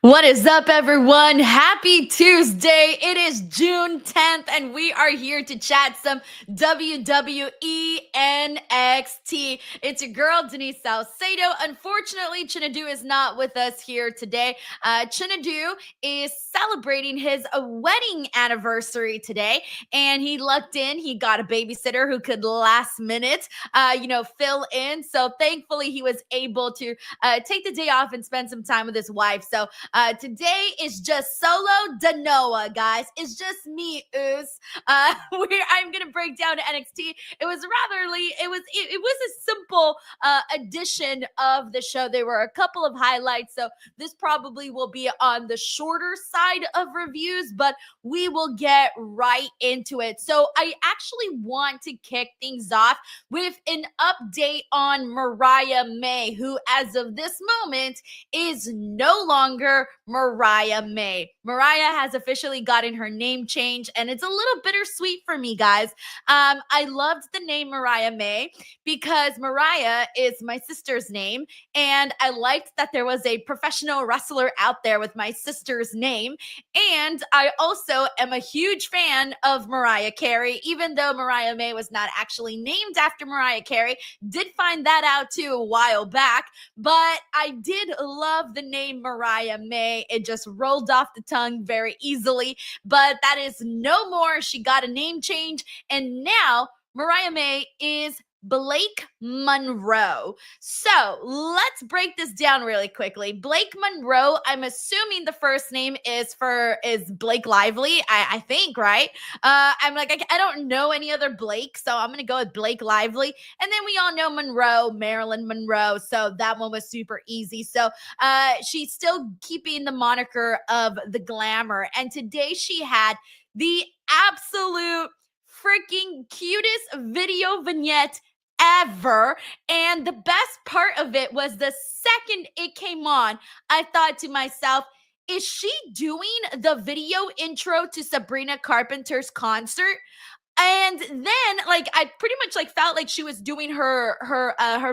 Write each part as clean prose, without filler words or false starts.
What is up, everyone? Happy Tuesday. It is June 10th, and we are here to chat some WWE NXT. It's your girl, Denise Salcedo. Unfortunately, Chinedu is not with us here today. Chinedu is celebrating his wedding anniversary today, and he lucked in. He got a babysitter who could last minute, fill in. So thankfully, he was able to take the day off and spend some time with his wife. So today is just solo Danoa, guys. It's just me, Oos. I'm gonna break down NXT. It was it was a simple edition of the show. There were a couple of highlights, so this probably will be on the shorter side of reviews, but we will get right into it. So I actually want to kick things off with an update on Mariah May, who as of this moment is no longer Mariah May. Mariah has officially gotten her name changed, and it's a little bittersweet for me, guys. I loved the name Mariah May because Mariah is my sister's name, and I liked that there was a professional wrestler out there with my sister's name. And I also am a huge fan of Mariah Carey, even though Mariah May was not actually named after Mariah Carey. Did find that out too a while back, but I did love the name Mariah May. It just rolled off the tongue very easily, but that is no more. She got a name change, and now Mariah May is Blake Monroe. So let's break this down really quickly. Blake Monroe, I'm assuming the first name is Blake Lively. I think, right? I'm like, I don't know any other Blake, so I'm gonna go with Blake Lively. And then we all know Monroe, Marilyn Monroe. So that one was super easy. So she's still keeping the moniker of the glamour. And today she had the absolute freaking cutest video vignette ever. And the best part of it was the second it came on, I thought to myself, is she doing the video intro to Sabrina Carpenter's concert? And then, like, I pretty much like felt like she was doing her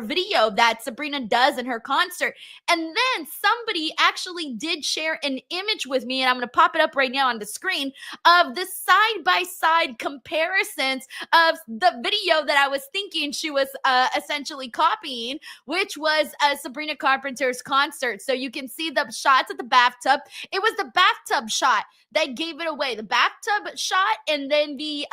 video that Sabrina does in her concert. And then somebody actually did share an image with me, and I'm gonna pop it up right now on the screen of the side by side comparisons of the video that I was thinking she was essentially copying, which was Sabrina Carpenter's concert. So you can see the shots at the bathtub. It was the bathtub shot that gave it away, the bathtub shot, and then the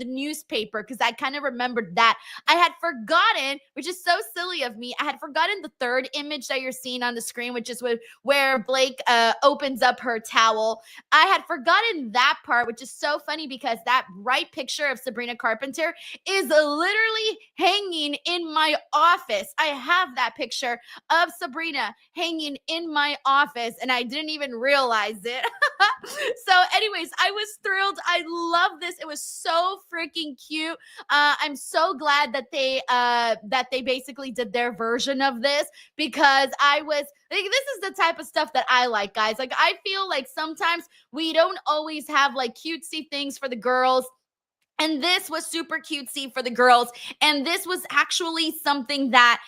newspaper, because I kind of remembered that. I had forgotten, which is so silly of me, I had forgotten the third image that you're seeing on the screen, which is where Blake opens up her towel. I had forgotten that part, which is so funny because that right picture of Sabrina Carpenter is literally hanging in my office. I have that picture of Sabrina hanging in my office, and I didn't even realize it. So anyways, I was thrilled. I love this. It was so freaking cute. I'm so glad that they basically did their version of this, because I was like, this is the type of stuff that I like, guys. Like, I feel like sometimes we don't always have like cutesy things for the girls. And this was super cutesy for the girls. And this was actually something that,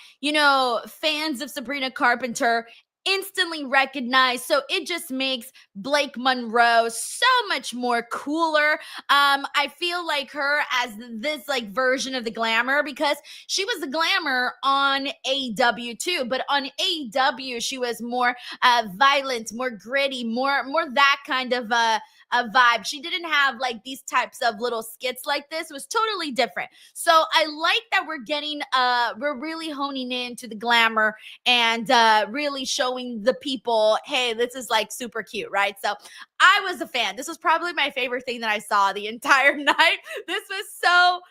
fans of Sabrina Carpenter instantly recognized. So it just makes Blake Monroe so much more cooler. I feel like her as this like version of the glamour, because she was the glamour on AEW too, but on AEW she was more violent, more gritty, more that kind of a vibe. She didn't have like these types of little skits like this. It was totally different. So I like that we're really honing into the glamour and really showing the people, hey, this is like super cute, right? So I was a fan. This was probably my favorite thing that I saw the entire night. This was so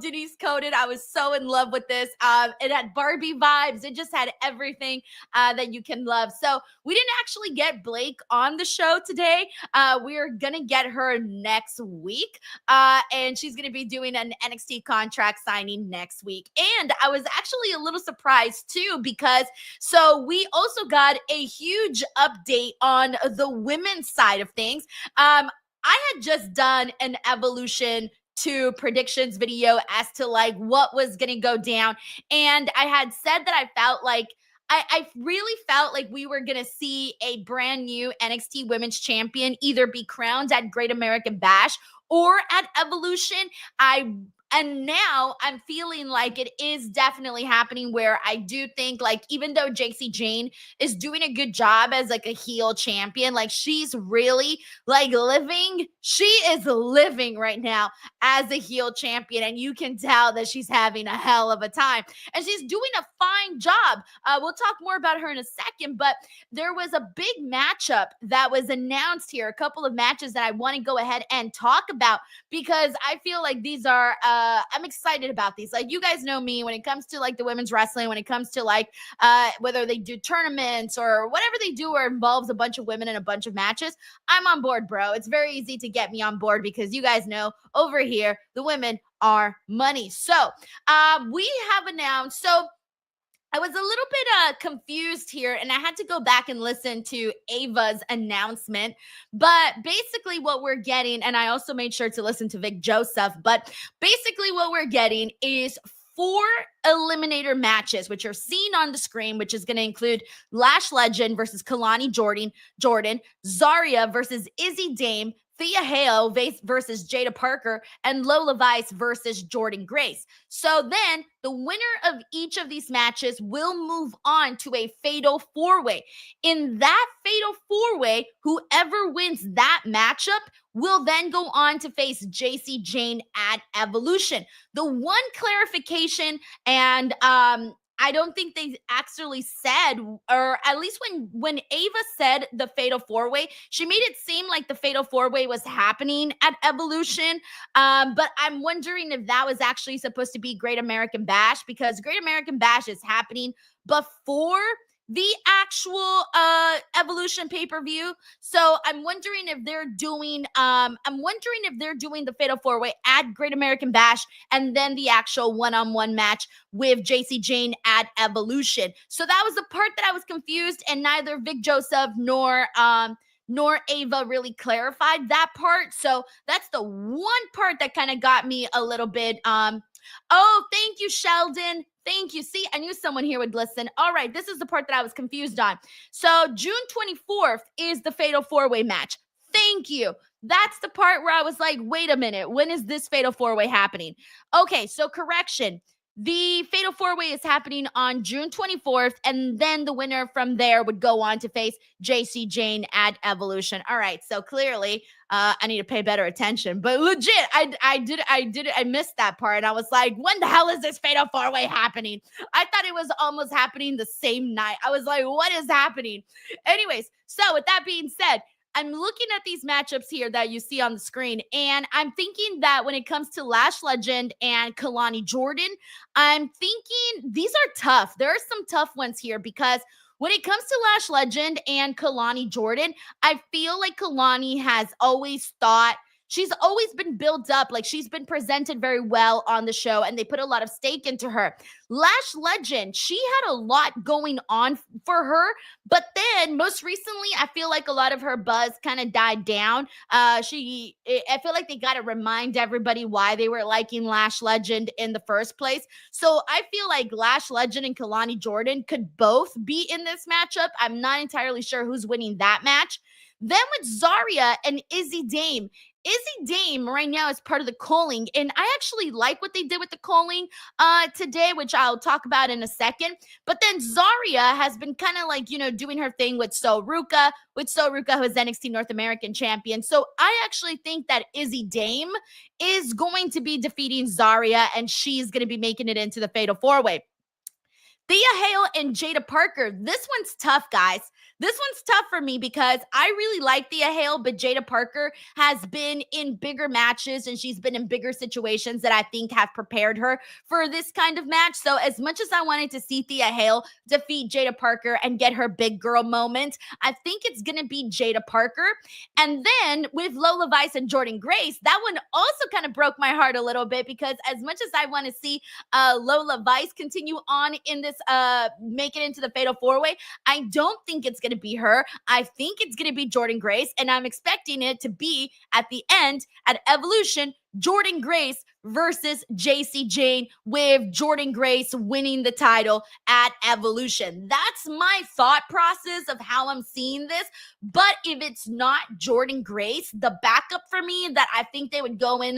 Denise coded. I was so in love with this. It had Barbie vibes. It just had everything that you can love. So we didn't actually get Blake on the show today. We're gonna get her next week, and she's gonna be doing an NXT contract signing next week. And I was actually a little surprised too, because so we also got a huge update on the women's side of things. I had just done an Evolution to predictions video as to like what was going to go down. And I had said that I felt like I really felt like we were going to see a brand new NXT Women's Champion either be crowned at Great American Bash or at Evolution. And now I'm feeling like it is definitely happening, where I do think, like, even though JC Jane is doing a good job as like a heel champion, like she's really like she is living right now as a heel champion, and you can tell that she's having a hell of a time, and she's doing a fine job. We'll talk more about her in a second, but there was a big matchup that was announced here, a couple of matches that I want to go ahead and talk about, because I feel like these are I'm excited about these. Like, you guys know me when it comes to like the women's wrestling, when it comes to like whether they do tournaments or whatever they do where it involves a bunch of women and a bunch of matches, I'm on board, bro. It's very easy to get me on board because you guys know over here the women are money. So we have announced, so I was a little bit confused here, and I had to go back and listen to Ava's announcement. But basically, what we're getting, and I also made sure to listen to Vic Joseph, but basically, what we're getting is 4 eliminator matches, which are seen on the screen, which is going to include Lash Legend versus Kalani Jordan, Zarya versus Izzy Dame, Thea Hale versus Jada Parker, and Lola Vice versus Jordan Grace. So then the winner of each of these matches will move on to a fatal 4-way. In that fatal 4-way, whoever wins that matchup will then go on to face JC Jane at Evolution. The one clarification, and I don't think they actually said, or at least when Ava said the fatal 4-way, she made it seem like the fatal 4-way was happening at Evolution. But I'm wondering if that was actually supposed to be Great American Bash, because Great American Bash is happening before the actual Evolution pay-per-view. So I'm wondering if they're doing the fatal 4-way at Great American Bash, and then the actual one-on-one match with JC Jane at Evolution. So that was the part that I was confused, and neither Vic Joseph nor Ava really clarified that part. So that's the one part that kind of got me a little bit oh, thank you, Sheldon. Thank you. See, I knew someone here would listen. All right, this is the part that I was confused on. So June 24th is the fatal 4-way match. Thank you. That's the part where I was like, wait a minute, when is this fatal 4-way happening? Okay, so correction. The fatal 4-way is happening on June 24th, and then the winner from there would go on to face JC Jane at Evolution. All right, so clearly I need to pay better attention, but legit, I missed that part. And I was like, when the hell is this fatal 4-way happening? I thought it was almost happening the same night. I was like, what is happening? Anyways, so with that being said, I'm looking at these matchups here that you see on the screen, and I'm thinking that when it comes to Lash Legend and Kalani Jordan, I'm thinking these are tough. There are some tough ones here, because when it comes to Lash Legend and Kalani Jordan, I feel like Kalani has always thought, she's always been built up, like she's been presented very well on the show, and they put a lot of stake into her. Lash Legend, she had a lot going on for her, but then most recently, I feel like a lot of her buzz kind of died down. I feel like they got to remind everybody why they were liking Lash Legend in the first place. So I feel like Lash Legend and Kalani Jordan could both be in this matchup. I'm not entirely sure who's winning that match. Then with Zarya and Izzy Dame. Izzy Dame right now is part of the calling, and I actually like what they did with the calling today, which I'll talk about in a second. But then Zarya has been kind of like, doing her thing with Soruka, who is NXT North American champion. So I actually think that Izzy Dame is going to be defeating Zarya, and she's going to be making it into the Fatal 4-Way. Thea Hale and Jada Parker. This one's tough, guys. This one's tough for me because I really like Thea Hale, but Jada Parker has been in bigger matches and she's been in bigger situations that I think have prepared her for this kind of match. So as much as I wanted to see Thea Hale defeat Jada Parker and get her big girl moment, I think it's going to be Jada Parker. And then with Lola Vice and Jordan Grace, that one also kind of broke my heart a little bit because as much as I want to see Lola Vice continue on in this, make it into the Fatal 4-Way, I don't think it's going to be her. I think it's going to be Jordan Grace, and I'm expecting it to be at the end at Evolution, Jordan Grace versus JC Jane, with Jordynne Grace winning the title at Evolution. That's my thought process of how I'm seeing this. But if it's not Jordynne Grace, the backup for me that I think they would go in,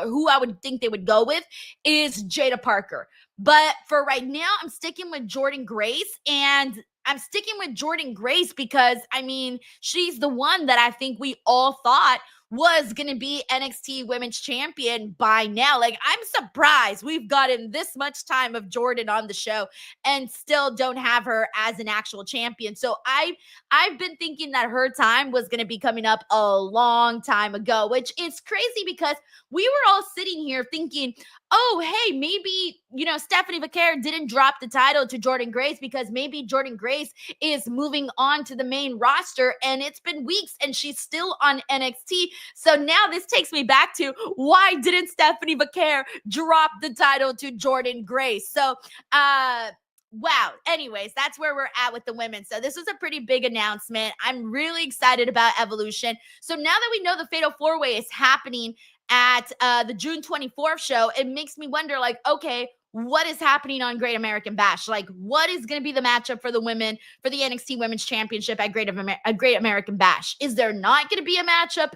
who I would think they would go with is Jada Parker. But for right now, I'm sticking with Jordynne Grace, and I'm sticking with Jordynne Grace because, I mean, she's the one that I think we all thought was going to be NXT Women's Champion by now. Like, I'm surprised we've gotten this much time of Jordan on the show and still don't have her as an actual champion. So I've been thinking that her time was going to be coming up a long time ago, which is crazy because we were all sitting here thinking, oh, hey, maybe, Stephanie Vaquer didn't drop the title to Jordynne Grace because maybe Jordynne Grace is moving on to the main roster, and it's been weeks and she's still on NXT. So now this takes me back to, why didn't Stephanie Vaquer drop the title to Jordynne Grace? So, wow. Anyways, that's where we're at with the women. So this was a pretty big announcement. I'm really excited about Evolution. So now that we know the Fatal 4-Way is happening at the June 24th show, it makes me wonder, like, okay, what is happening on Great American Bash? Like, what is going to be the matchup for the women for the NXT Women's Championship at Great American Bash? Is there not going to be a matchup?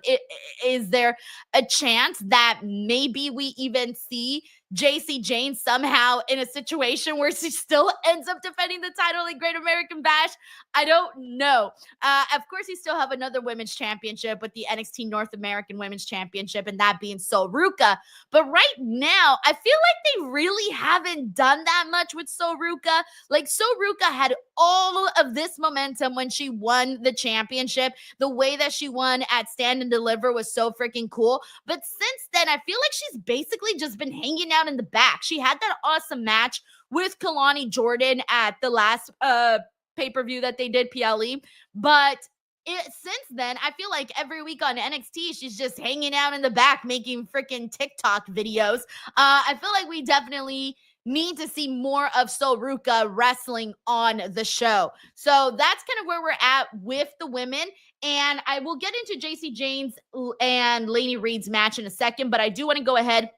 Is there a chance that maybe we even see JC Jane somehow in a situation where she still ends up defending the title in Great American Bash? I don't know. Of course, you still have another women's championship with the NXT North American Women's Championship, and that being Sol Ruca. But right now, I feel like they really haven't done that much with Sol Ruca. Like, Sol Ruca had all of this momentum when she won the championship. The way that she won at Stand and Deliver was so freaking cool. But since then, I feel like she's basically just been hanging out in the back. She had that awesome match with Kalani Jordan at the last pay-per-view that they did, PLE. But since then, I feel like every week on NXT, she's just hanging out in the back making freaking TikTok videos. I feel like we definitely need to see more of Sol Ruca wrestling on the show. So that's kind of where we're at with the women. And I will get into JC Jane's and Lainey Reed's match in a second, but I do want to go ahead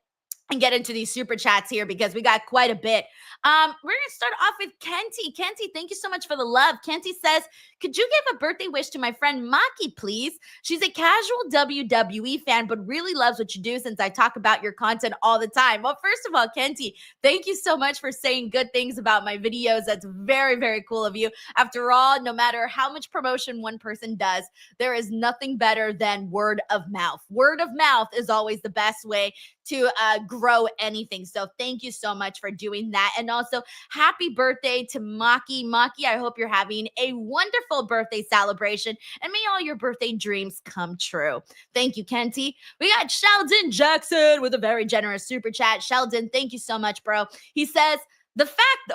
and get into these super chats here because we got quite a bit. We're going to start off with Kenty. Kenty, thank you so much for the love. Kenty says, could you give a birthday wish to my friend Maki, please? She's a casual WWE fan, but really loves what you do since I talk about your content all the time. Well, first of all, Kenty, thank you so much for saying good things about my videos. That's very, very cool of you. After all, no matter how much promotion one person does, there is nothing better than word of mouth. Word of mouth is always the best way to grow anything. So thank you so much for doing that. And also, happy birthday to Maki. Maki, I hope you're having a wonderful birthday celebration, and may all your birthday dreams come true. Thank you, Kenty. We got Sheldon Jackson with a very generous super chat. Sheldon, thank you so much, bro. He says, the fact,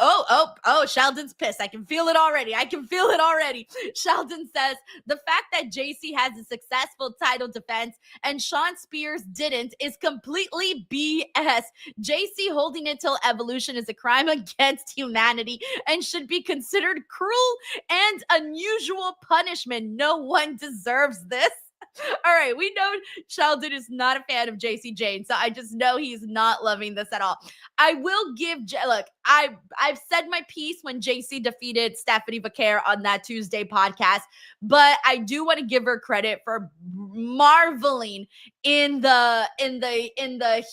Sheldon's pissed. I can feel it already. Sheldon says, the fact that JC has a successful title defense and Shawn Spears didn't is completely BS. JC holding it till Evolution is a crime against humanity and should be considered cruel and unusual punishment. No one deserves this. All right, we know Sheldon is not a fan of JC Jane, so I just know he's not loving this at all. I will give, look, I've said my piece when JC defeated Stephanie Vaquer on that Tuesday podcast, but I do want to give her credit for marveling in the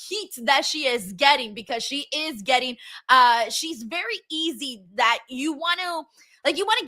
heat that she is getting, because she is getting, she's very easy that you want to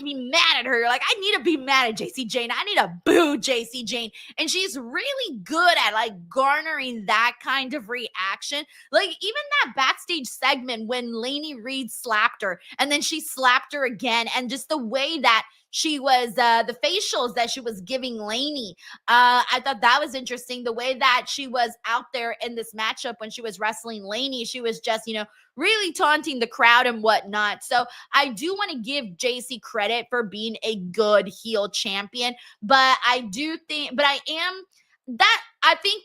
be mad at her. You're like, I need to be mad at JC Jane. I need to boo JC Jane. And she's really good at garnering that kind of reaction. Like, even that backstage segment when Lainey Reed slapped her and then she slapped her again, and just the way that she was, the facials that she was giving Lainey. I thought that was interesting. The way that she was out there in this matchup when she was wrestling Lainey, she was just, really taunting the crowd and whatnot. So I do want to give JC credit for being a good heel champion, but I think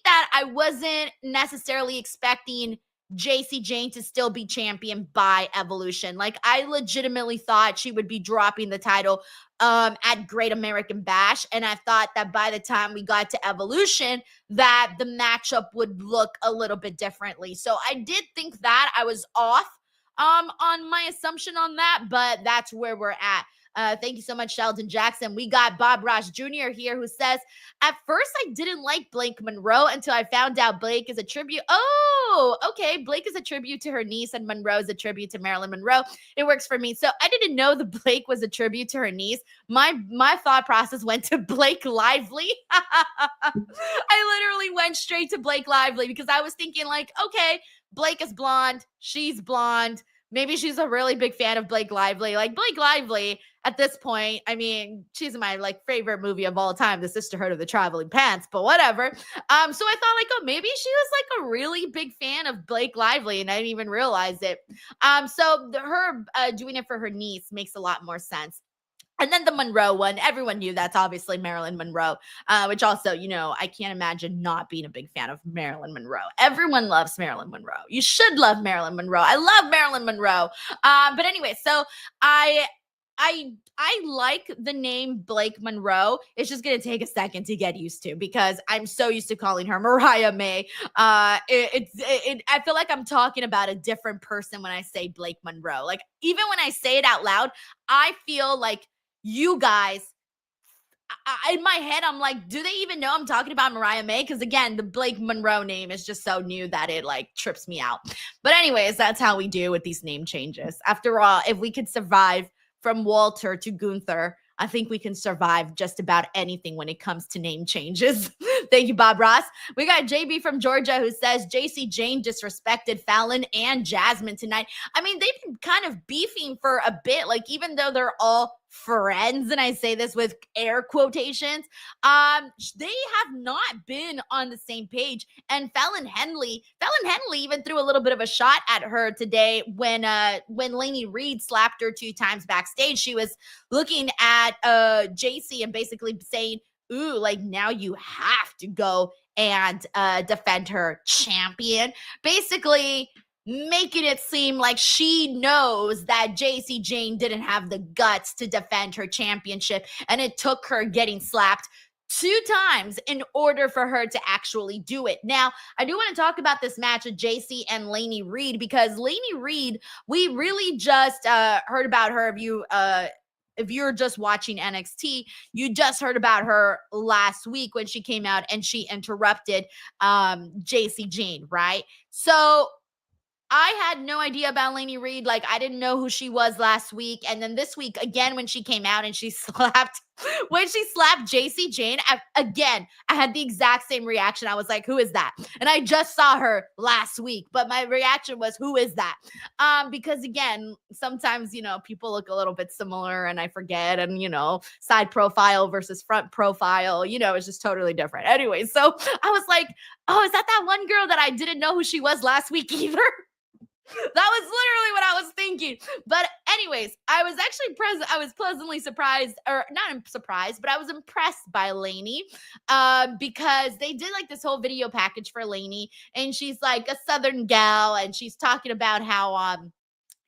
that I wasn't necessarily expecting JC Jane to still be champion by Evolution. Like, I legitimately thought she would be dropping the title at Great American Bash, and I thought that by the time we got to Evolution that the matchup would look a little bit differently. So I did think that I was off on my assumption on that, but that's where we're at. Thank you so much, Sheldon Jackson. We got Bob Ross Jr. here who says, at first I didn't like Blake Monroe until I found out Blake is a tribute. Oh, okay. Blake is a tribute to her niece and Monroe is a tribute to Marilyn Monroe. It works for me. So I didn't know the Blake was a tribute to her niece. My thought process went to Blake Lively. I literally went straight to Blake Lively because I was thinking like, okay, Blake is blonde. She's blonde. Maybe she's a really big fan of Blake Lively. Like, Blake Lively at this point, I mean, she's my like favorite movie of all time, The Sisterhood of the Traveling Pants, but whatever. So I thought like, oh, maybe she was like a really big fan of Blake Lively and I didn't even realize it. So her doing it for her niece makes a lot more sense. And then the Monroe one, everyone knew that's obviously Marilyn Monroe, which also, you know, I can't imagine not being a big fan of Marilyn Monroe. Everyone loves Marilyn Monroe. You should love Marilyn Monroe. I love Marilyn Monroe. But anyway, so I like the name Blake Monroe. It's just going to take a second to get used to because I'm so used to calling her Mariah May. I feel like I'm talking about a different person when I say Blake Monroe. Like, even when I say it out loud, I feel like you guys, in my head, I'm like, do they even know I'm talking about Mariah May? Because again, the Blake Monroe name is just so new that it like trips me out. But anyways, that's how we do with these name changes. After all, if we could survive from Walter to Gunther, I think we can survive just about anything when it comes to name changes. Thank you, Bob Ross. We got JB from Georgia who says JC Jane disrespected Fallon and Jasmine tonight. I mean, they've been kind of beefing for a bit, like even though they're all friends, and I say this with air quotations, they have not been on the same page. And Fallon Henley even threw a little bit of a shot at her today when Lainey Reed slapped her 2 times backstage. She was looking at JC and basically saying, ooh, like now you have to go and defend her champion. Basically making it seem like she knows that JC Jane didn't have the guts to defend her championship, and it took her getting slapped 2 times in order for her to actually do it. Now, I do want to talk about this match of JC and Lainey Reed because Lainey Reed, we really just heard about her. If you're just watching NXT, you just heard about her last week when she came out and she interrupted JC Jane, right? So I had no idea about Lainey Reed. Like, I didn't know who she was last week. And then this week, again, when she came out and she slapped JC Jane, I had the exact same reaction. I was like, who is that? And I just saw her last week, but my reaction was, who is that? Because again, sometimes, you know, people look a little bit similar and I forget, and, you know, side profile versus front profile, you know, it's just totally different. Anyway, so I was like, oh, is that one girl that I didn't know who she was last week either? That was literally what I was thinking. But anyways, I was pleasantly surprised, or not surprised, but I was impressed by Lainey because they did like this whole video package for Lainey, and she's like a Southern gal, and she's talking about how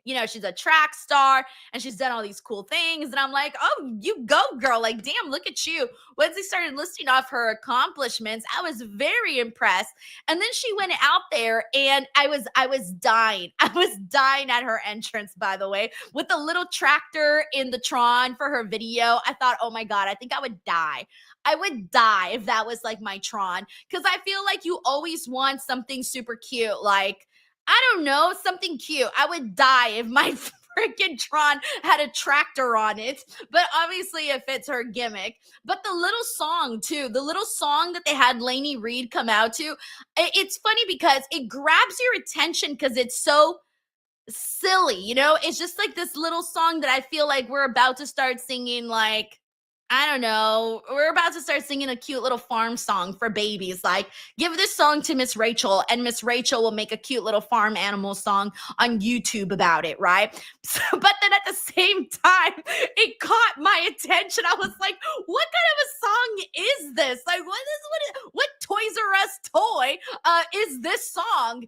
you know, she's a track star and she's done all these cool things. And I'm like, oh, you go, girl. Like, damn, look at you. Once they started listing off her accomplishments, I was very impressed. And then she went out there and I was dying. I was dying at her entrance, by the way, with a little tractor in the Tron for her video. I thought, oh my God, I think I would die. I would die if that was like my Tron. Because I feel like you always want something super cute, like, I don't know, something cute. I would die if my freaking Tron had a tractor on it, but obviously it fits her gimmick. But the little song too, the little song that they had Lainey Reed come out to, it's funny because it grabs your attention because it's so silly, you know? It's just like this little song that I feel like we're about to start singing, like, I don't know. We're about to start singing a cute little farm song for babies. Like, give this song to Miss Rachel, and Miss Rachel will make a cute little farm animal song on YouTube about it, right? So, but then at the same time, it caught my attention. I was like, what kind of a song is this? Like, what Toys R Us toy is this song.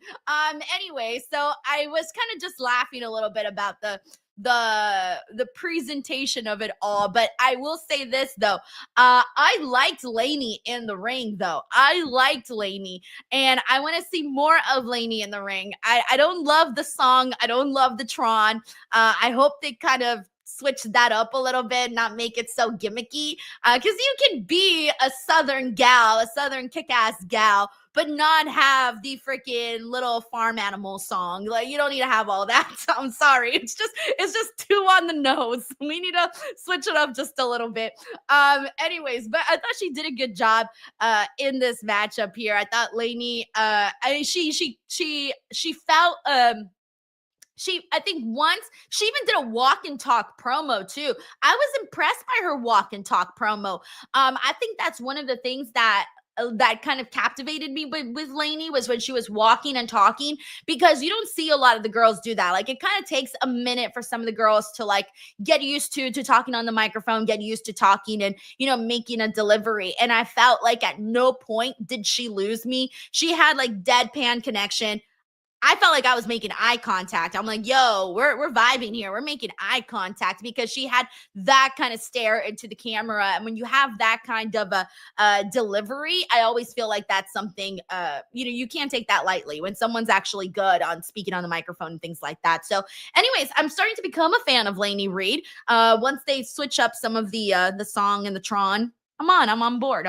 Anyway, so I was kind of just laughing a little bit about the presentation of it all. But I will say this though, I liked Lainey in the ring though. I liked Lainey, and I want to see more of Lainey in the ring. I don't love the song. I don't love the Tron. I hope they kind of switch that up a little bit, not make it so gimmicky. Because you can be a Southern gal, a Southern kick-ass gal, but not have the freaking little farm animal song. Like, you don't need to have all that. I'm sorry. It's just too on the nose. We need to switch it up just a little bit. Anyways, but I thought she did a good job in this matchup here. I thought Lainey, I mean, she felt I think once she even did a walk and talk promo too. I was impressed by her walk and talk promo. I think that's one of the things that kind of captivated me with Lainey was when she was walking and talking, because you don't see a lot of the girls do that. Like, it kind of takes a minute for some of the girls to like get used to talking on the microphone, get used to talking and, making a delivery. And I felt like at no point did she lose me. She had like deadpan connection. I felt like I was making eye contact. I'm like, yo, we're vibing here. We're making eye contact, because she had that kind of stare into the camera. And when you have that kind of a delivery, I always feel like that's something, you can't take that lightly when someone's actually good on speaking on the microphone and things like that. So anyways, I'm starting to become a fan of Lainey Reed. Once they switch up some of the song and the Tron, I'm on board.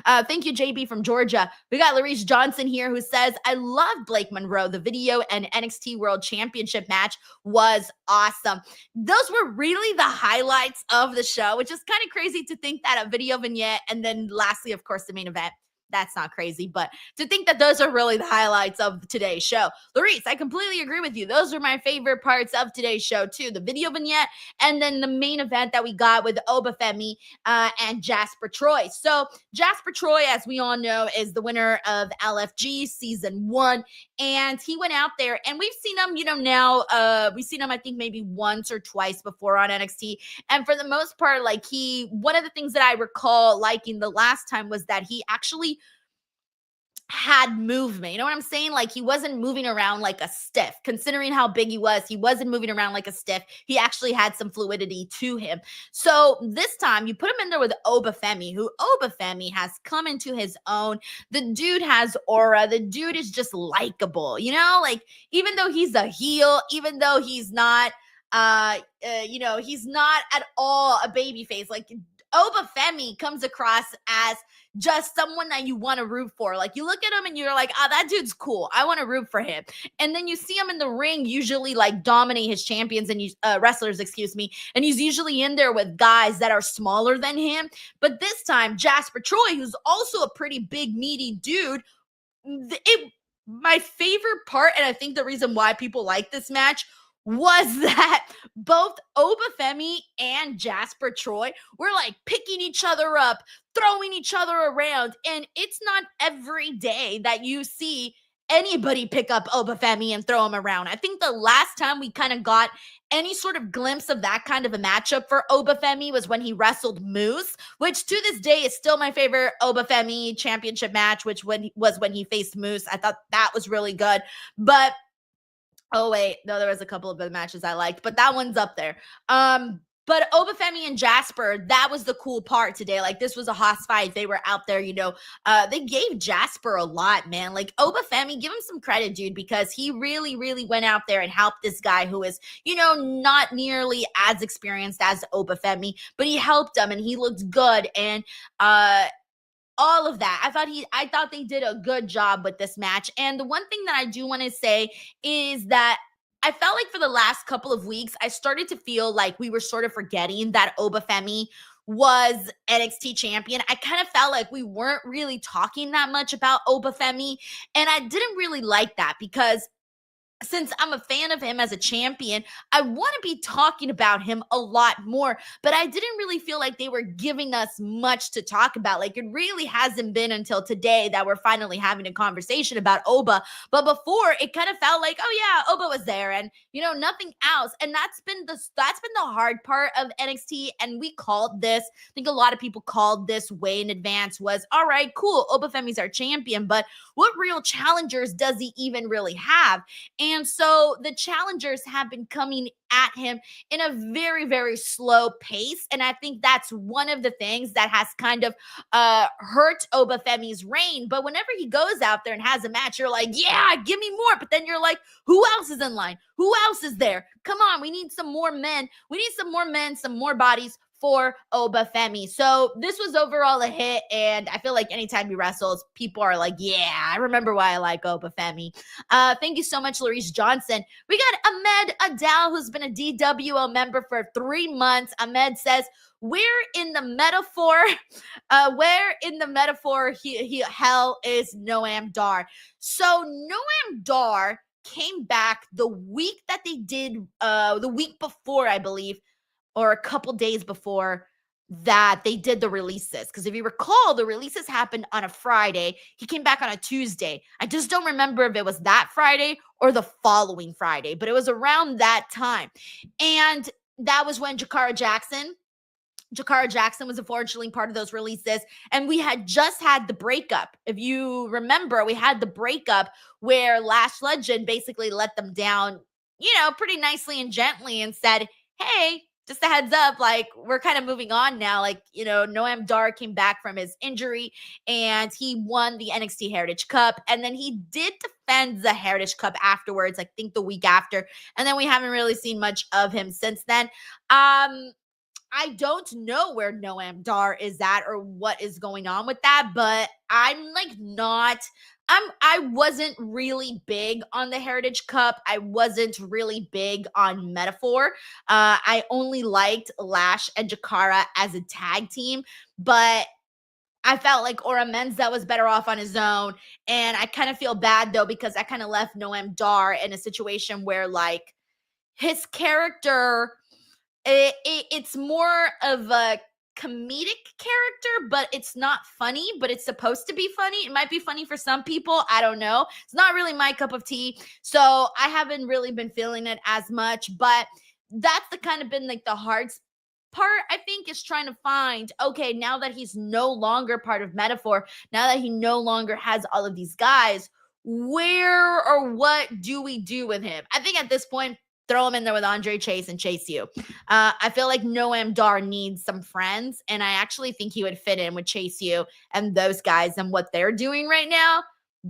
Thank you, JB from Georgia. We got Larice Johnson here who says, I love Blake Monroe. The video and NXT World Championship match was awesome. Those were really the highlights of the show, which is kind of crazy to think that a video vignette and then lastly, of course, the main event. That's not crazy, but to think that those are really the highlights of today's show. Larice, I completely agree with you. Those are my favorite parts of today's show too. The video vignette and then the main event that we got with Oba Femi and Jasper Troy. So Jasper Troy, as we all know, is the winner of LFG season 1. And he went out there and we've seen him, now we've seen him, I think maybe once or twice before on NXT. And for the most part, like one of the things that I recall liking the last time was that he actually had movement. You know what I'm saying? Like, he wasn't moving around like a stiff. Considering how big he wasn't moving around like a stiff. He actually had some fluidity to him. So this time you put him in there with Oba Femi, who Oba Femi has come into his own. The dude has aura. The dude is just likable, like, even though he's a heel, even though he's not he's not at all a baby face. Like, Oba Femi comes across as just someone that you want to root for. Like, you look at him and you're like, that dude's cool. I want to root for him. And then you see him in the ring usually like dominate his champions and wrestlers, and he's usually in there with guys that are smaller than him. But this time, Jasper Troy, who's also a pretty big, meaty dude, my favorite part, and I think the reason why people like this match, was that both Oba Femi and Jasper Troy were like picking each other up, throwing each other around. And it's not every day that you see anybody pick up Oba Femi and throw him around. I think the last time we kind of got any sort of glimpse of that kind of a matchup for Oba Femi was when he wrestled Moose, which to this day is still my favorite Oba Femi championship match, which was when he faced Moose. I thought that was really good. But oh, wait. No, there was a couple of other matches I liked, but that one's up there. But Oba Femi and Jasper, that was the cool part today. Like, this was a hoss fight. They were out there, they gave Jasper a lot, man. Like, Oba Femi, give him some credit, dude, because he really, really went out there and helped this guy who is, not nearly as experienced as Oba Femi, but he helped him and he looked good. And, all of that. I thought they did a good job with this match. And the one thing that I do want to say is that I felt like for the last couple of weeks, I started to feel like we were sort of forgetting that Oba Femi was NXT champion. I kind of felt like we weren't really talking that much about Oba Femi. And I didn't really like that, because since I'm a fan of him as a champion, I want to be talking about him a lot more, but I didn't really feel like they were giving us much to talk about. Like, it really hasn't been until today that we're finally having a conversation about Oba. But before, it kind of felt like, oh yeah, Oba was there and, nothing else. And that's been the hard part of NXT. And we called this, I think a lot of people called this way in advance, was all right, cool, Oba Femi's our champion, but what real challengers does he even really have? And so the challengers have been coming at him in a very, very slow pace. And I think that's one of the things that has kind of hurt Oba Femi's reign. But whenever he goes out there and has a match, you're like, yeah, give me more. But then you're like, who else is in line? Who else is there? Come on, we need some more men. We need some more men, some more bodies for Oba Femi. So this was overall a hit, and I feel like anytime he wrestles, people are like, yeah, I remember why I like Oba Femi. Thank you so much, Larice Johnson. We got Ahmed Adal, who's been a DWO member for 3 months. Ahmed says, where in the metaphor hell is Noam Dar? So Noam Dar came back the week that they did, the week before, I believe, or a couple days before that they did the releases. Because if you recall, the releases happened on a Friday. He came back on a Tuesday. I just don't remember if it was that Friday or the following Friday, but it was around that time. And that was when Jakara Jackson was unfortunately part of those releases. And we had just had the breakup. If you remember, we had the breakup where Lash Legend basically let them down, pretty nicely and gently and said, hey, just a heads up, like, we're kind of moving on now. Like, Noam Dar came back from his injury and he won the NXT Heritage Cup. And then he did defend the Heritage Cup afterwards, I think the week after. And then we haven't really seen much of him since then. I don't know where Noam Dar is at or what is going on with that, but I wasn't really big on the Heritage Cup. I wasn't really big on Metaphor. I only liked Lash and Jakara as a tag team, but I felt like Ora Menza was better off on his own. And I kind of feel bad though, because I kind of left Noam Dar in a situation where like his character, it's more of a comedic character, but it's not funny, but it's supposed to be funny. It might be funny for some people. I don't know. It's not really my cup of tea. So I haven't really been feeling it as much, but that's the kind of been like the hard part, I think, is trying to find, okay, now that he's no longer part of Metaphor, now that he no longer has all of these guys, where or what do we do with him? I think at this point, throw him in there with Andre Chase and Chase U. I feel like Noam Dar needs some friends, and I actually think he would fit in with Chase U and those guys and what they're doing right now.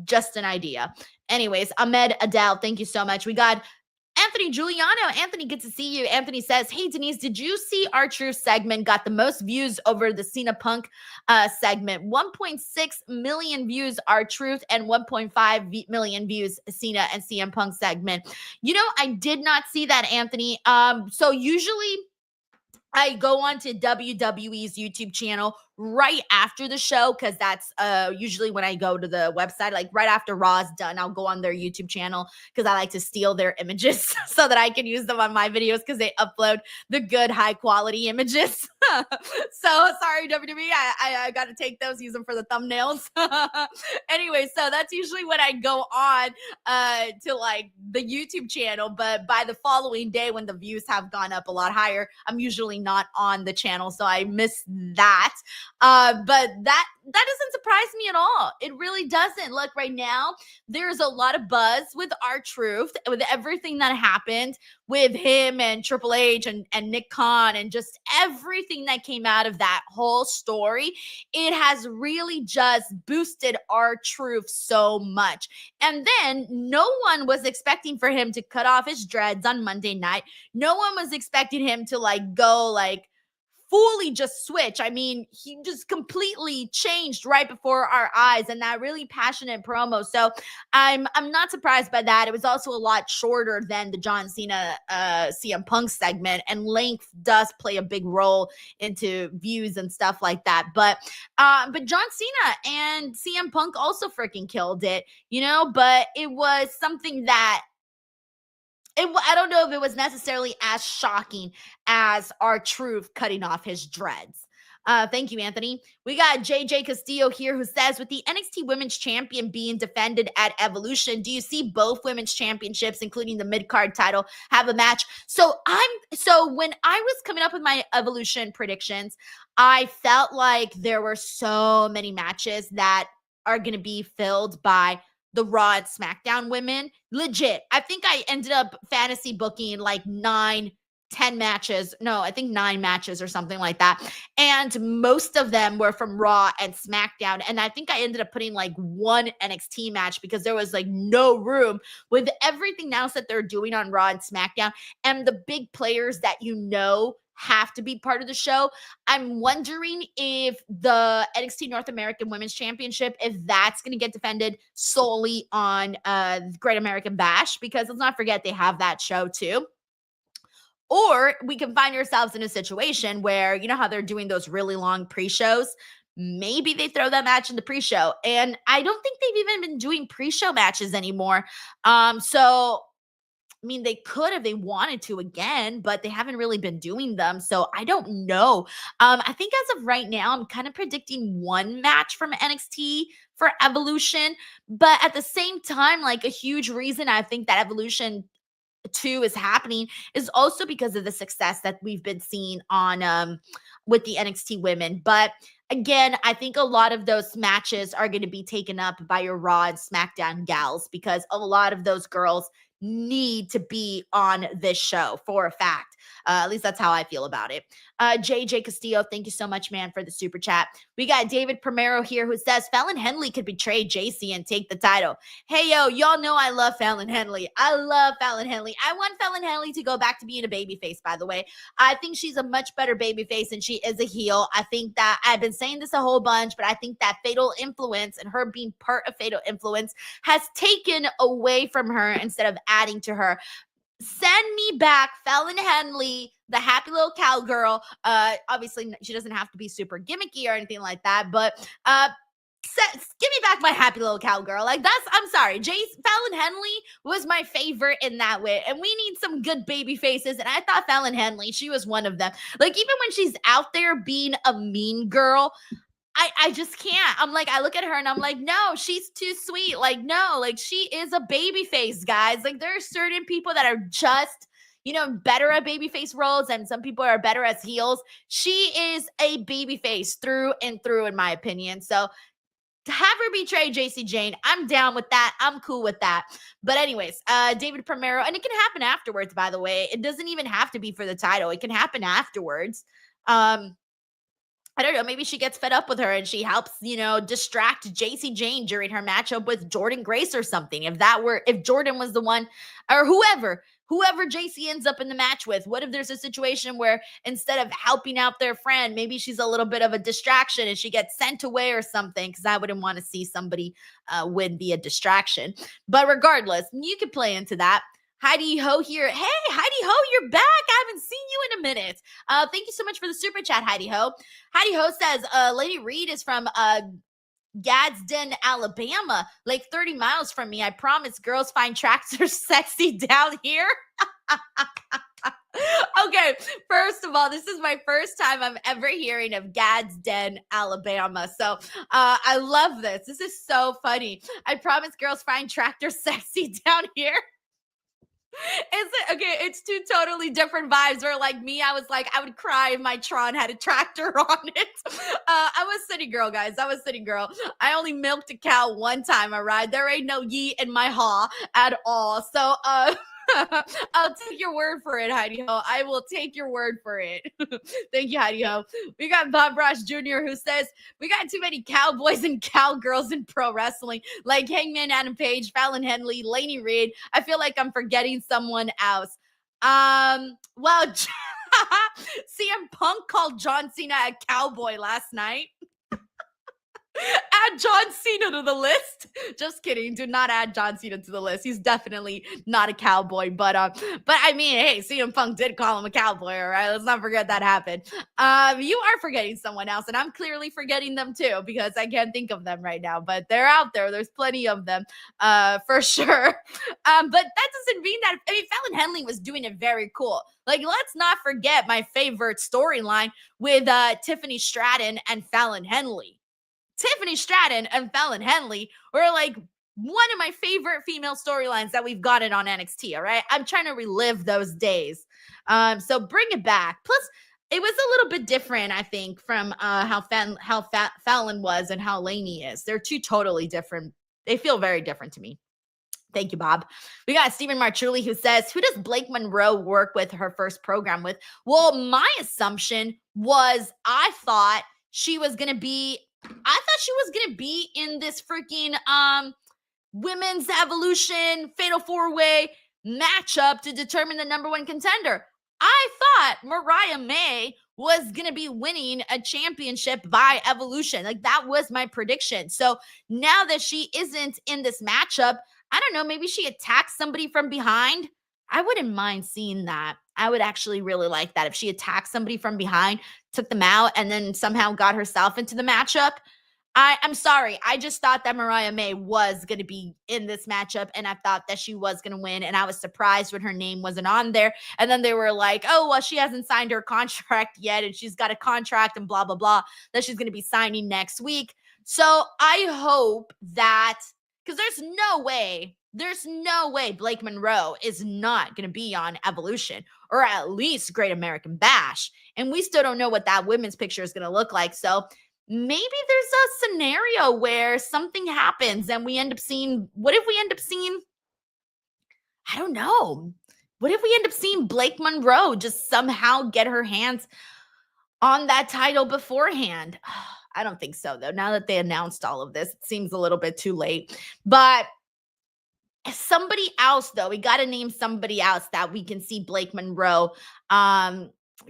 Just an idea. Anyways, Ahmed Adel, thank you so much. We got Anthony Giuliano. Anthony, good to see you. Anthony says, hey, Denise, did you see our Truth segment got the most views over the Cena Punk segment? 1.6 million views our Truth and 1.5 million views Cena and CM Punk segment. I did not see that, Anthony. So usually I go on to WWE's YouTube channel right after the show, because that's usually when I go to the website, like right after Raw is done, I'll go on their YouTube channel because I like to steal their images so that I can use them on my videos, because they upload the good high quality images. So sorry, WWE, I got to take those, use them for the thumbnails. Anyway, so that's usually when I go on to like the YouTube channel, but by the following day when the views have gone up a lot higher, I'm usually not on the channel, so I miss that. But that doesn't surprise me at all. It really doesn't. Look, right now, there's a lot of buzz with R-Truth, with everything that happened with him and Triple H and Nick Khan, and just everything that came out of that whole story. It has really just boosted R-Truth so much. And then no one was expecting for him to cut off his dreads on Monday night. No one was expecting him to go fully just switch. I mean, he just completely changed right before our eyes, and that really passionate promo. So I'm not surprised by that. It was also a lot shorter than the John Cena CM Punk segment, and length does play a big role into views and stuff like that. But John Cena and CM Punk also freaking killed it, but it was something that I don't know if it was necessarily as shocking as R-Truth cutting off his dreads. Thank you, Anthony. We got JJ Castillo here who says, with the NXT Women's Champion being defended at Evolution, do you see both women's championships, including the mid-card title, have a match? So when I was coming up with my Evolution predictions, I felt like there were so many matches that are going to be filled by the Raw and SmackDown women. Legit. I think I ended up fantasy booking like 10 matches. No, I think 9 matches or something like that. And most of them were from Raw and SmackDown. And I think I ended up putting like one NXT match because there was like no room with everything else that they're doing on Raw and SmackDown and the big players that have to be part of the show. I'm wondering if the NXT North American Women's Championship, if that's going to get defended solely on Great American Bash, because let's not forget they have that show too. Or we can find ourselves in a situation where, you know how they're doing those really long pre-shows? Maybe they throw that match in the pre-show. And I don't think they've even been doing pre-show matches anymore. So I mean, they could if they wanted to again, but they haven't really been doing them. So I don't know. I think as of right now, I'm kind of predicting one match from NXT for Evolution. But at the same time, like a huge reason I think that Evolution 2 is happening is also because of the success that we've been seeing on with the NXT women. But again, I think a lot of those matches are going to be taken up by your Raw and SmackDown gals because a lot of those girls need to be on this show for a fact. At least that's how I feel about it. JJ Castillo, thank you so much, man, for the super chat. We got David Primero here who says Fallon Henley could betray JC and take the title. Hey, yo, y'all know I love Fallon Henley. I love Fallon Henley. I want Fallon Henley to go back to being a babyface, by the way. I think she's a much better babyface than she is a heel. I think that I've been saying this a whole bunch, but I think that Fatal Influence and her being part of Fatal Influence has taken away from her instead of adding to her. Send me back Fallon Henley, the happy little cowgirl. Obviously, she doesn't have to be super gimmicky or anything like that, but give me back my happy little cowgirl. Like I'm sorry, Fallon Henley was my favorite in that way, and we need some good baby faces, and I thought Fallon Henley, she was one of them. Like even when she's out there being a mean girl, I just can't. I'm like, I look at her and I'm like, no, she's too sweet. Like, no, like she is a baby face, guys. Like there are certain people that are just, better at baby face roles and some people are better as heels. She is a baby face through and through, in my opinion. So to have her betray JC Jane, I'm down with that. I'm cool with that. But anyways, David Primero, and it can happen afterwards, by the way. It doesn't even have to be for the title. It can happen afterwards. I don't know, maybe she gets fed up with her and she helps, distract JC Jane during her matchup with Jordan Grace or something. If Jordan was the one or whoever JC ends up in the match with, what if there's a situation where instead of helping out their friend, maybe she's a little bit of a distraction and she gets sent away or something? Because I wouldn't want to see somebody win via distraction. But regardless, you could play into that. Heidi Ho here. Hey, Heidi Ho, you're back. I haven't seen you in a minute. Thank you so much for the super chat, Heidi Ho. Heidi Ho says, Lady Reed is from Gadsden, Alabama, like 30 miles from me. I promise girls find tractors sexy down here. Okay, first of all, this is my first time I'm ever hearing of Gadsden, Alabama. So I love this. This is so funny. I promise girls find tractors sexy down here. It's two totally different vibes. Where like me, I was like, I would cry if my Tron had a tractor on it. I was city girl, guys. I was city girl. I only milked a cow one time, all right? There ain't no ye in my haw at all. So I'll take your word for it, Heidi Ho. I will take your word for it. Thank you, Heidi Ho. We got Bob Ross Jr. who says, we got too many cowboys and cowgirls in pro wrestling, like Hangman Adam Page, Fallon Henley, Laney Reed. I feel like I'm forgetting someone else. Well, CM Punk called John Cena a cowboy last night. add John Cena to the list. Just kidding. Do not add John Cena to the list. He's definitely not a cowboy. But I mean, hey, CM Punk did call him a cowboy, all right? Let's not forget that happened. You are forgetting someone else, and I'm clearly forgetting them too because I can't think of them right now. But they're out there. There's plenty of them, for sure. But that doesn't mean that. I mean, Fallon Henley was doing it very cool. Like, let's not forget my favorite storyline with Tiffany Stratton and Fallon Henley. Tiffany Stratton and Fallon Henley were like one of my favorite female storylines that we've gotten on NXT. All right, I'm trying to relive those days. So bring it back. Plus, it was a little bit different, I think, from how Fallon was and how Lainey is. They're two totally different. They feel very different to me. Thank you, Bob. We got Stephen Marchuli who says, who does Blake Monroe work with her first program with? Well, my assumption was I thought she was going to be in this freaking women's evolution fatal four-way matchup to determine the number one contender. I thought Mariah May was going to be winning a championship by evolution. Like, that was my prediction. So now that she isn't in this matchup, I don't know, maybe she attacks somebody from behind. I wouldn't mind seeing that. I would actually really like that if she attacked somebody from behind, took them out, and then somehow got herself into the matchup. I'm sorry. I just thought that Mariah May was going to be in this matchup, and I thought that she was going to win, and I was surprised when her name wasn't on there. And then they were like, oh, well, she hasn't signed her contract yet, and she's got a contract and blah, blah, blah, that she's going to be signing next week. So I hope that, because there's no way Blake Monroe is not going to be on Evolution or at least Great American Bash. And we still don't know what that women's picture is going to look like. So maybe there's a scenario where something happens and we end up seeing, I don't know. What if we end up seeing Blake Monroe just somehow get her hands on that title beforehand? I don't think so, though. Now that they announced all of this, it seems a little bit too late. But somebody else, though, we got to name somebody else that we can see Blake Monroe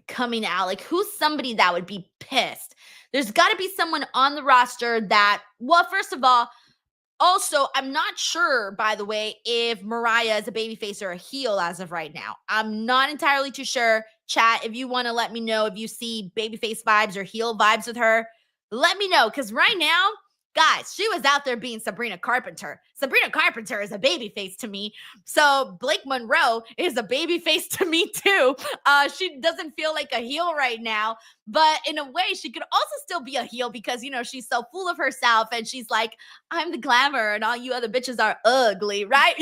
coming out. Like, who's somebody that would be pissed? There's got to be someone on the roster that, well, first of all, also, I'm not sure, by the way, if Mariah is a babyface or a heel as of right now. I'm not entirely too sure. Chat, if you want to let me know if you see babyface vibes or heel vibes with her, let me know. Because right now, guys, she was out there being Sabrina Carpenter. Sabrina Carpenter is a babyface to me. So Blake Monroe is a babyface to me too. She doesn't feel like a heel right now, but in a way she could also still be a heel because, you know, she's so full of herself and she's like, I'm the glamour and all you other bitches are ugly, right?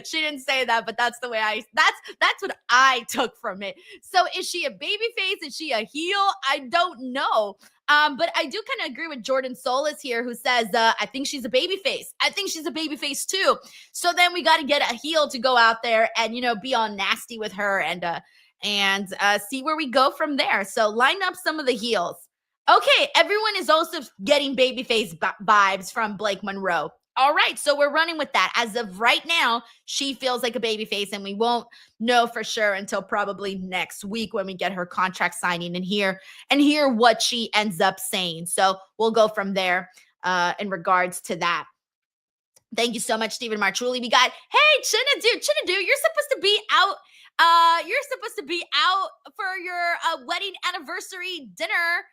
She didn't say that, but that's the way that's what I took from it. So is she a babyface? Is she a heel? I don't know. But I do kind of agree with Jordan Solis here, who says, I think she's a babyface. I think she's a babyface too. So then we got to get a heel to go out there and, you know, be all nasty with her and see where we go from there. So line up some of the heels. Okay, everyone is also getting babyface vibes from Blake Monroe. All right, so we're running with that. As of right now, she feels like a babyface, and we won't know for sure until probably next week when we get her contract signing and hear what she ends up saying. So we'll go from there in regards to that. Thank you so much, Stephen Marchuli. We got, hey, Chinedu, you're supposed to be out. You're supposed to be out for your wedding anniversary dinner.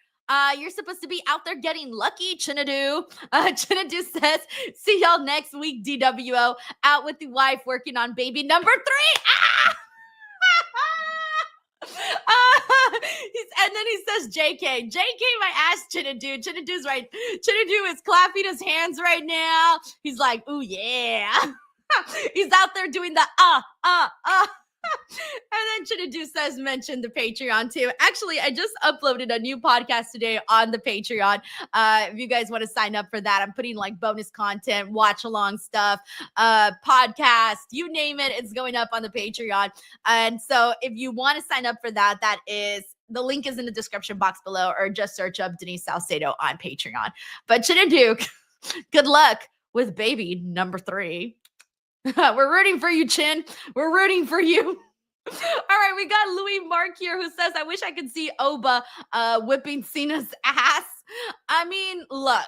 You're supposed to be out there getting lucky, Chinedu. Chinedu says, see y'all next week, DWO. Out with the wife working on baby number 3. Ah! And then he says, JK my ass, Chinedu. Chinedu's right. Chinedu is clapping his hands right now. He's like, ooh, yeah. He's out there doing the And then Chinedu says, mention the Patreon too. Actually, I just uploaded a new podcast today on the Patreon. If you guys want to sign up for that, I'm putting like bonus content, watch along stuff, podcast, you name it, it's going up on the Patreon. And so if you want to sign up for that, the link is in the description box below, or just search up Denise Salcedo on Patreon. But Chinedu, good luck with baby number 3. We're rooting for you, Chin. We're rooting for you. All right, we got Louis Mark here who says, I wish I could see Oba whipping Cena's ass. I mean, look,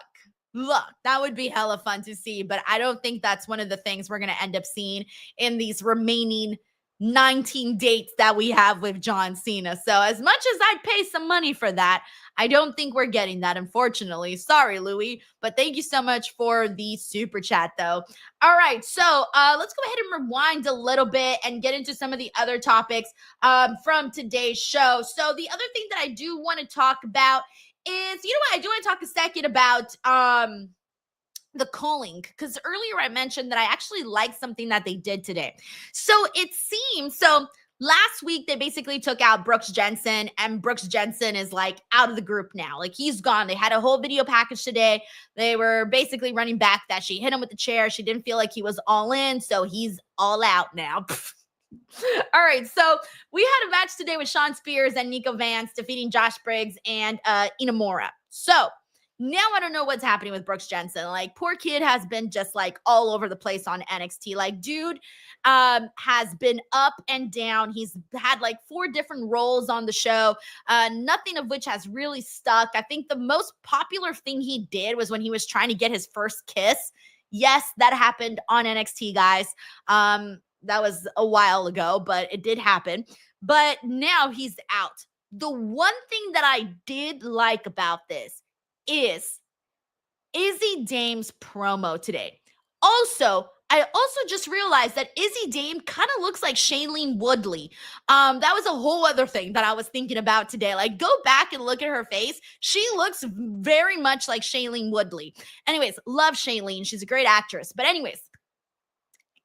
Look, that would be hella fun to see, but I don't think that's one of the things we're going to end up seeing in these remaining 19 dates that we have with John Cena. So as much as I'd pay some money for that, I don't think we're getting that, unfortunately. Sorry, Louie, but thank you so much for the super chat, though. All right, so let's go ahead and rewind a little bit and get into some of the other topics from today's show. So the other thing that I do want to talk about is, you know what, I do want to talk a second about the calling, because earlier I mentioned that I actually liked something that they did today. So it seems, so last week they basically took out Brooks Jensen, and Brooks Jensen is like out of the group now. Like he's gone. They had a whole video package today. They were basically running back that she hit him with the chair. She didn't feel like he was all in, so he's all out now. All right, so we had a match today with Shawn Spears and Nico Vance defeating Josh Briggs and Inamura. So now I don't know what's happening with Brooks Jensen. Like, poor kid has been just like all over the place on NXT. Like, dude has been up and down. He's had like 4 different roles on the show, nothing of which has really stuck. I think the most popular thing he did was when he was trying to get his first kiss. Yes, that happened on NXT, guys. That was a while ago, but it did happen. But now he's out. The one thing that I did like about this is Izzy Dame's promo today. Also, I also just realized that Izzy Dame kind of looks like Shailene Woodley. That was a whole other thing that I was thinking about today. Like, go back and look at her face. She looks very much like Shailene Woodley. Anyways, love Shailene. She's a great actress. But anyways,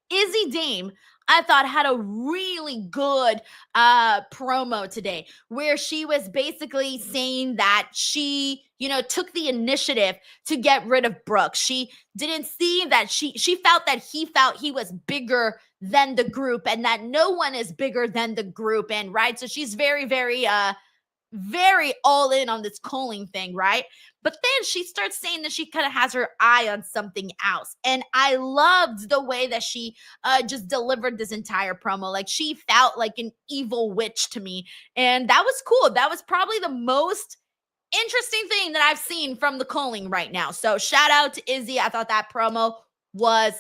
Izzy Dame, I thought, had a really good promo today where she was basically saying that she, took the initiative to get rid of Brooks. She didn't see that she felt that he was bigger than the group, and that no one is bigger than the group. And right, so she's very, very very all in on this calling thing, right? But then she starts saying that she kind of has her eye on something else. And I loved the way that she just delivered this entire promo. Like, she felt like an evil witch to me. And that was cool. That was probably the most interesting thing that I've seen from the calling right now. So shout out to Izzy. I thought that promo was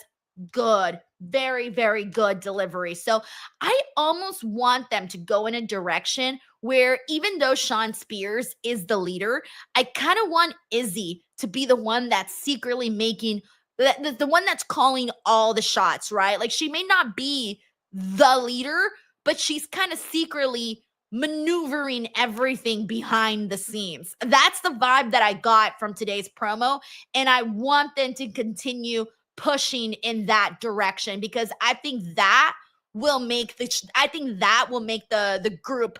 good. Very, very good delivery. So I almost want them to go in a direction where, even though Shawn Spears is the leader, I kind of want Izzy to be the one that's secretly making the one that's calling all the shots, right? Like, she may not be the leader, but she's kind of secretly maneuvering everything behind the scenes. That's the vibe that I got from today's promo, and I want them to continue pushing in that direction, because I think that will make the group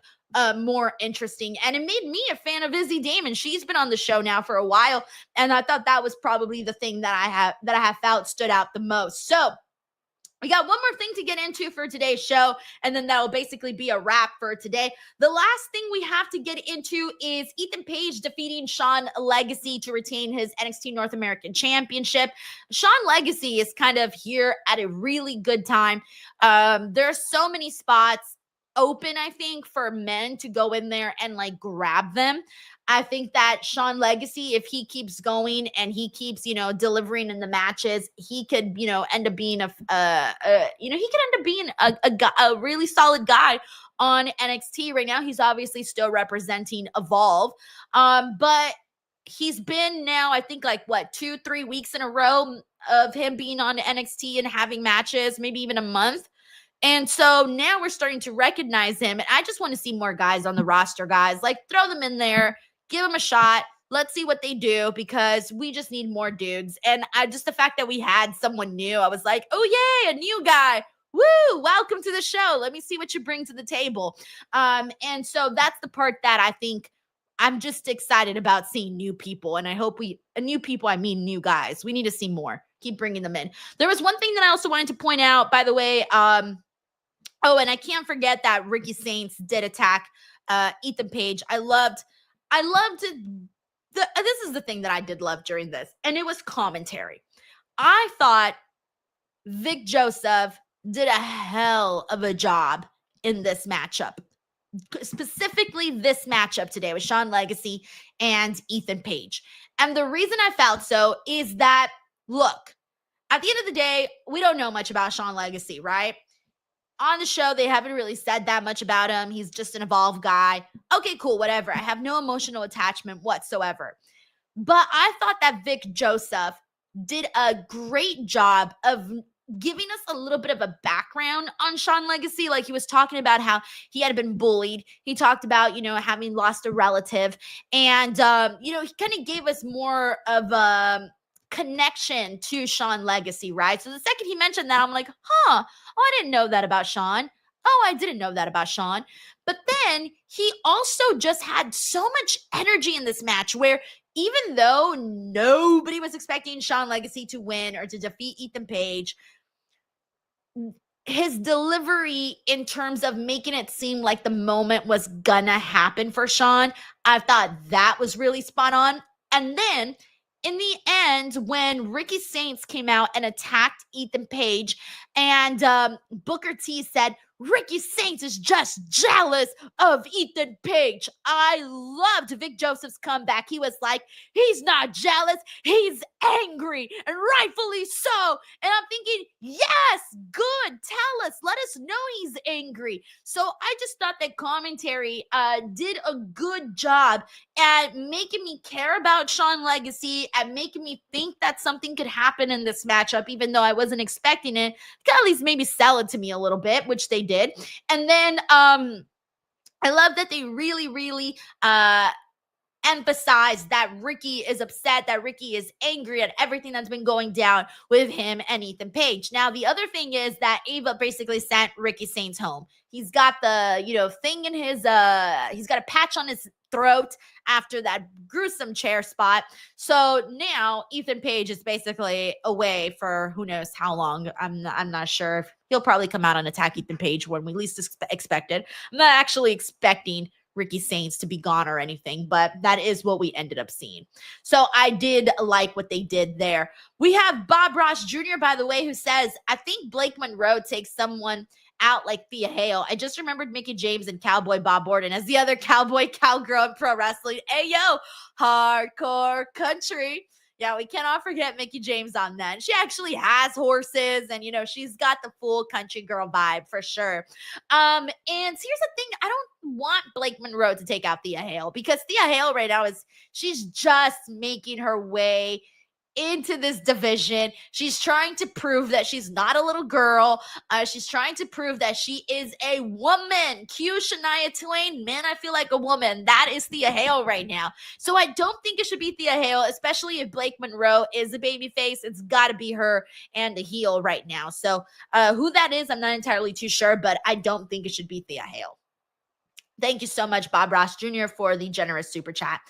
more interesting. And it made me a fan of Izzy Damon. She's been on the show now for a while, and I thought that was probably the thing that I have felt stood out the most. So we got one more thing to get into for today's show, and then that'll basically be a wrap for today. The last thing we have to get into is Ethan Page defeating Sean Legacy to retain his NXT North American Championship. Sean Legacy is kind of here at a really good time. There are so many spots open, I think, for men to go in there and like grab them. I think that Sean Legacy, if he keeps going and he keeps, delivering in the matches, he could, end up being a really solid guy on NXT. Right now, he's obviously still representing Evolve. But he's been now, I think, 2-3 weeks in a row of him being on NXT and having matches, maybe even a month. And so now we're starting to recognize him. And I just want to see more guys on the roster, guys. Like, throw them in there, give them a shot. Let's see what they do, because we just need more dudes. And the fact that we had someone new, I was like, oh, yay, a new guy. Woo, welcome to the show. Let me see what you bring to the table. And so that's the part that I think I'm just excited about, seeing new people. And I hope I mean new guys. We need to see more. Keep bringing them in. There was one thing that I also wanted to point out, by the way. Oh, and I can't forget that Ricky Saints did attack Ethan Page. I loved it. This is the thing that I did love during this, and it was commentary. I thought Vic Joseph did a hell of a job in this matchup. Specifically this matchup today with Sean Legacy and Ethan Page. And the reason I felt so is that, look, at the end of the day, we don't know much about Sean Legacy, right? On the show, they haven't really said that much about him. He's just an evolved guy. Okay, cool, whatever. I have no emotional attachment whatsoever. But I thought that Vic Joseph did a great job of giving us a little bit of a background on Sean Legacy. Like, he was talking about how he had been bullied. He talked about, having lost a relative. And, he kind of gave us more of a connection to Sean Legacy, right? So the second he mentioned that, I'm like, oh, I didn't know that about Sean. Oh, I didn't know that about Sean. But then he also just had so much energy in this match where even though nobody was expecting Sean Legacy to win or to defeat Ethan Page, his delivery in terms of making it seem like the moment was gonna happen for Sean, I thought that was really spot on. And then in the end, when Ricky Saints came out and attacked Ethan Page, and Booker T said, Ricky Saints is just jealous of Ethan Page. I loved Vic Joseph's comeback. He was like, he's not jealous, he's angry, and rightfully so. And I'm thinking, yes, good, tell us, let us know he's angry. So I just thought that commentary did a good job at making me care about Sean Legacy, at making me think that something could happen in this matchup, even though I wasn't expecting it. At least maybe sell it to me a little bit, which they did. And then I love that they really emphasize that Ricky is upset, that Ricky is angry at everything that's been going down with him and Ethan Page. Now, the other thing is that Ava basically sent Ricky Saints home. He's got the, thing in his, he's got a patch on his throat after that gruesome chair spot. So now Ethan Page is basically away for who knows how long. I'm not sure. He'll probably come out and attack Ethan Page when we least expect it. I'm not actually expecting Ricky Saints to be gone or anything, but that is what we ended up seeing. So I did like what they did there. We have Bob Ross Jr., by the way, who says, I think Blake Monroe takes someone out like Thea Hale. I just remembered Mickie James and Cowboy Bob Orton as the other cowboy cowgirl in pro wrestling. Hey, yo, hardcore country. Yeah, we cannot forget Mickie James on that. She actually has horses and, she's got the full country girl vibe for sure. And here's the thing. I don't want Blake Monroe to take out Thea Hale because Thea Hale right now she's just making her way into this division. She's trying to prove that she's not a little girl. She's trying to prove that she is a woman. Cue Shania Twain, man, I feel like a woman. That is Thea Hale right now. So I don't think it should be Thea Hale, especially if Blake Monroe is a babyface. It's got to be her and the heel right now. So who that is, I'm not entirely too sure, but I don't think it should be Thea Hale. Thank you so much, Bob Ross Jr., for the generous super chat.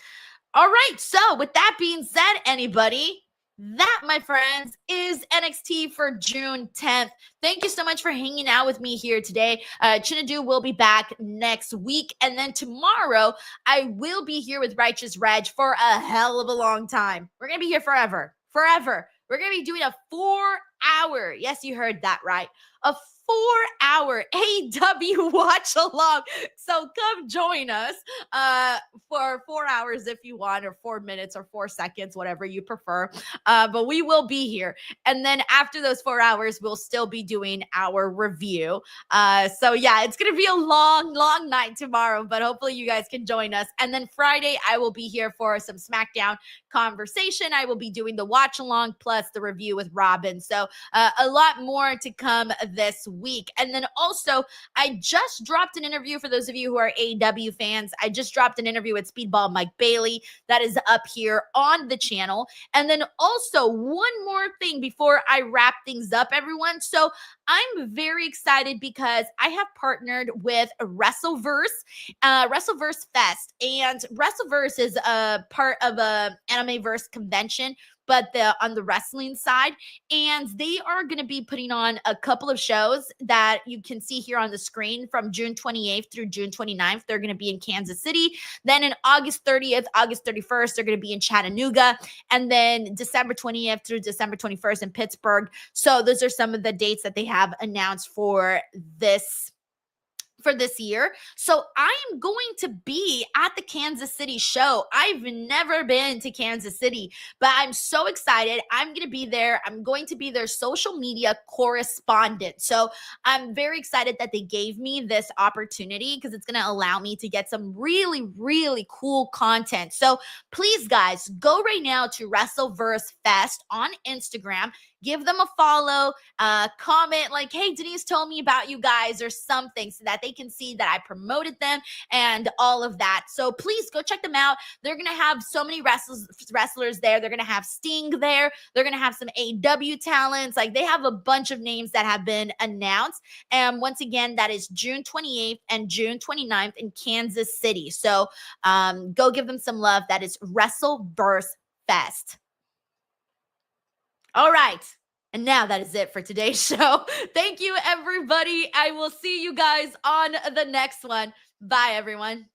All right, so with that being said, anybody, that, my friends, is NXT for June 10th. Thank you so much for hanging out with me here today. Chinedu will be back next week. And then tomorrow, I will be here with Righteous Reg for a hell of a long time. We're going to be here forever. Forever. We're going to be doing a 4-hour, yes, you heard that right, a 4-hour AEW watch along. So come join us for 4 hours if you want, or 4 minutes or 4 seconds, whatever you prefer. But we will be here. And then after those 4 hours, we'll still be doing our review. So yeah, it's going to be a long night tomorrow, but hopefully you guys can join us. And then Friday, I will be here for some SmackDown conversation. I will be doing the watch along plus the review with Robin. So a lot more to come this week. And then also, I just dropped an interview for those of you who are AEW fans. I just dropped an interview with Speedball Mike Bailey that is up here on the channel. And then also one more thing before I wrap things up, everyone. So I'm very excited because I have partnered with Wrestleverse Fest, and Wrestleverse is a part of a Animeverse convention, but on the wrestling side, and they are going to be putting on a couple of shows that you can see here on the screen from June 28th through June 29th. They're going to be in Kansas City. Then in August 30th, August 31st, they're going to be in Chattanooga, and then December 20th through December 21st in Pittsburgh. So those are some of the dates that they have announced for this for this year. So I am going to be at the Kansas City show. I've never been to Kansas City, but I'm so excited. I'm going to be there. I'm going to be their social media correspondent. So I'm very excited that they gave me this opportunity because it's going to allow me to get some really, really cool content. So please, guys, go right now to Wrestleverse Fest on Instagram. Give them a follow, comment like, hey, Denise told me about you guys or something so that they can see that I promoted them and all of that. So please go check them out. They're going to have so many wrestlers there. They're going to have Sting there. They're going to have some AEW talents. Like they have a bunch of names that have been announced. And once again, that is June 28th and June 29th in Kansas City. So go give them some love. That is Wrestleverse Fest. All right. And now that is it for today's show. Thank you, everybody. I will see you guys on the next one. Bye, everyone.